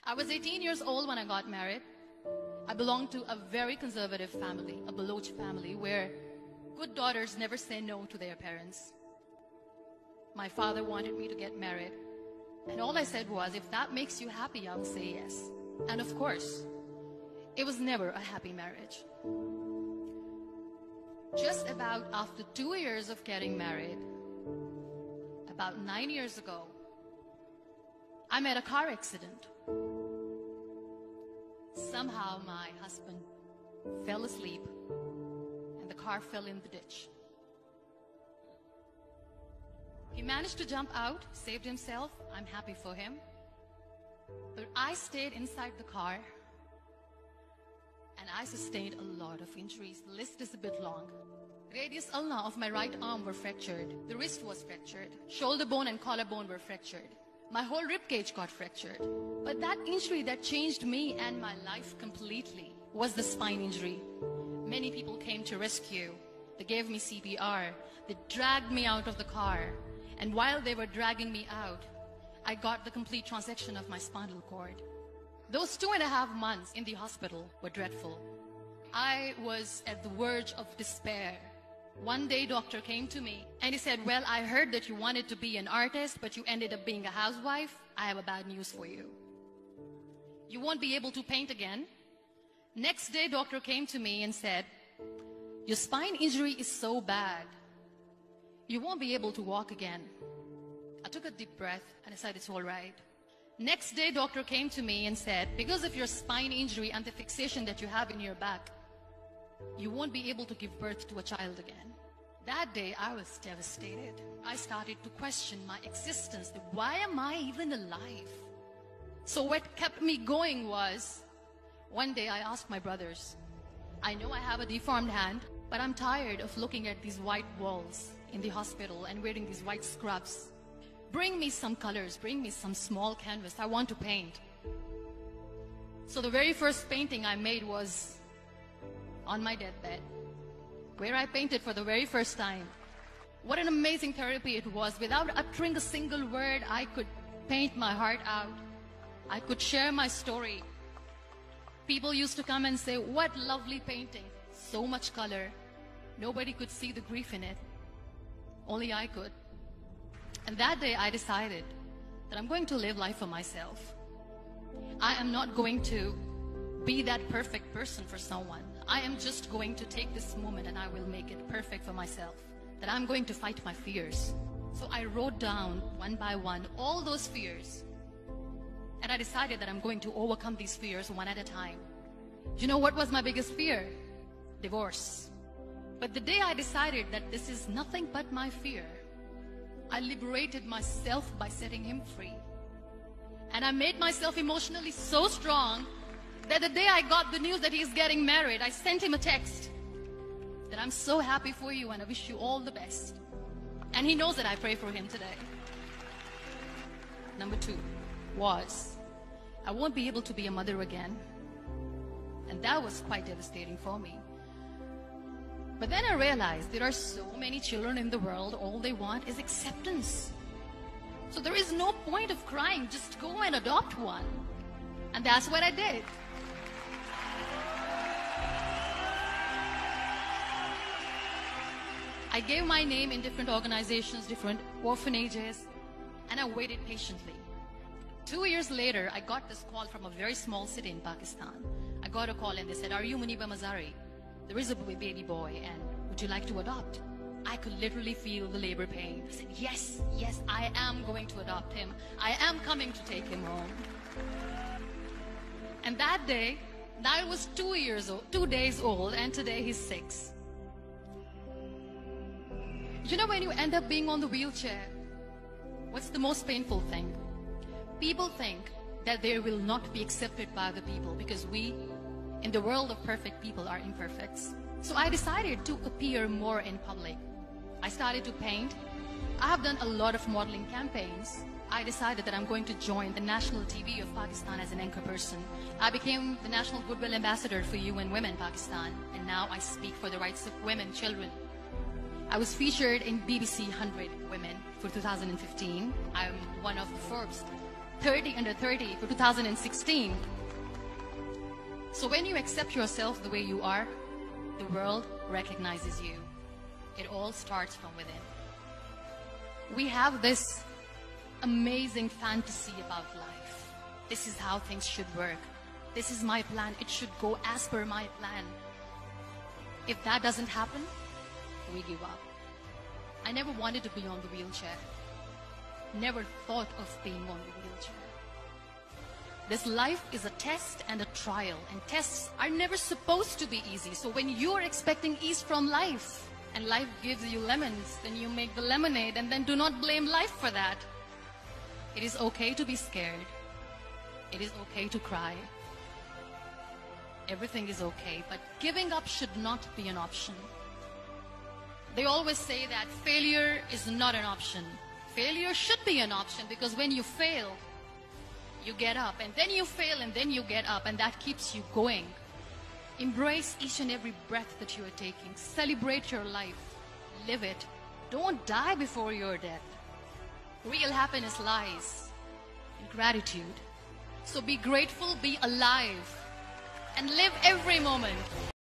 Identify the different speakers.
Speaker 1: I was 18 years old when I got married. I belonged to a very conservative family, a Baloch family, where good daughters never say no to their parents. My father wanted me to get married, and all I said was, if that makes you happy, I'll say yes. And of course, it was never a happy marriage. Just about after 2 years of getting married, about 9 years ago, I met a car accident. Somehow my husband fell asleep and the car fell in the ditch. He managed to jump out, saved himself. I'm happy for him. But I stayed inside the car and I sustained a lot of injuries. The list is a bit long. Radius ulna of my right arm were fractured. The wrist was fractured. Shoulder bone and collarbone were fractured. My whole rib cage got fractured. But that injury that changed me and my life completely was the spine injury. Many people came to rescue. They gave me CPR. They dragged me out of the car. And while they were dragging me out, I got the complete transection of my spinal cord. Those 2.5 months in the hospital were dreadful. I was at the verge of despair. One day, doctor came to me and he said, well, I heard that you wanted to be an artist, but you ended up being a housewife. I have a bad news for you. You won't be able to paint again. Next day, doctor came to me and said, your spine injury is so bad, you won't be able to walk again. I took a deep breath and I said, it's all right. Next day, doctor came to me and said, because of your spine injury and the fixation that you have in your back, you won't be able to give birth to a child again. That day, I was devastated. I started to question my existence. Why am I even alive? So what kept me going was, one day I asked my brothers, I know I have a deformed hand, but I'm tired of looking at these white walls in the hospital and wearing these white scrubs. Bring me some colors, bring me some small canvas. I want to paint. So the very first painting I made was on my deathbed, where I painted for the very first time. What an amazing therapy it was. Without uttering a single word, I could paint my heart out. I could share my story. People used to come and say, what lovely painting. So much color. Nobody could see the grief in it. Only I could. And that day I decided that I'm going to live life for myself. I am not going to be that perfect person for someone. I am just going to take this moment and I will make it perfect for myself. That I'm going to fight my fears. So I wrote down one by one all those fears. And I decided that I'm going to overcome these fears one at a time. You know what was my biggest fear? Divorce. But the day I decided that this is nothing but my fear, I liberated myself by setting him free. And I made myself emotionally so strong that the day I got the news that he's getting married, I sent him a text that I'm so happy for you and I wish you all the best. And he knows that I pray for him today. Number 2 was, I won't be able to be a mother again. And that was quite devastating for me. But then I realized there are so many children in the world, all they want is acceptance. So there is no point of crying, just go and adopt one. And that's what I did. I gave my name in different organizations, different orphanages, and I waited patiently. 2 years later, I got this call from a very small city in Pakistan. I got a call and they said, are you Muniba Mazari? There is a baby boy and would you like to adopt? I could literally feel the labor pain. I said, yes, yes, I am going to adopt him. I am coming to take him home. And that day, I was 2 days old, and today he's 6. You know, when you end up being on the wheelchair, what's the most painful thing? People think that they will not be accepted by the people because we, in the world of perfect people, are imperfects. So I decided to appear more in public. I started to paint. I have done a lot of modeling campaigns. I decided that I'm going to join the national TV of Pakistan as an anchor person. I became the National Goodwill Ambassador for UN Women Pakistan, and now I speak for the rights of women, children. I was featured in BBC 100 Women for 2015. I'm one of the Forbes 30 under 30 for 2016. So when you accept yourself the way you are, the world recognizes you. It all starts from within. We have this amazing fantasy about life. This is how things should work. This is my plan. It should go as per my plan. If that doesn't happen, we give up. I never wanted to be on the wheelchair. Never thought of being on the wheelchair. This life is a test and a trial, and tests are never supposed to be easy. So when you're expecting ease from life, and life gives you lemons, then you make the lemonade, and then do not blame life for that. It is okay to be scared. It is okay to cry. Everything is okay, but giving up should not be an option. They always say that failure is not an option. Failure should be an option, because when you fail, you get up, and then you fail, and then you get up, and that keeps you going. Embrace each and every breath that you are taking. Celebrate your life. Live it. Don't die before your death. Real happiness lies in gratitude. So be grateful, be alive, and live every moment.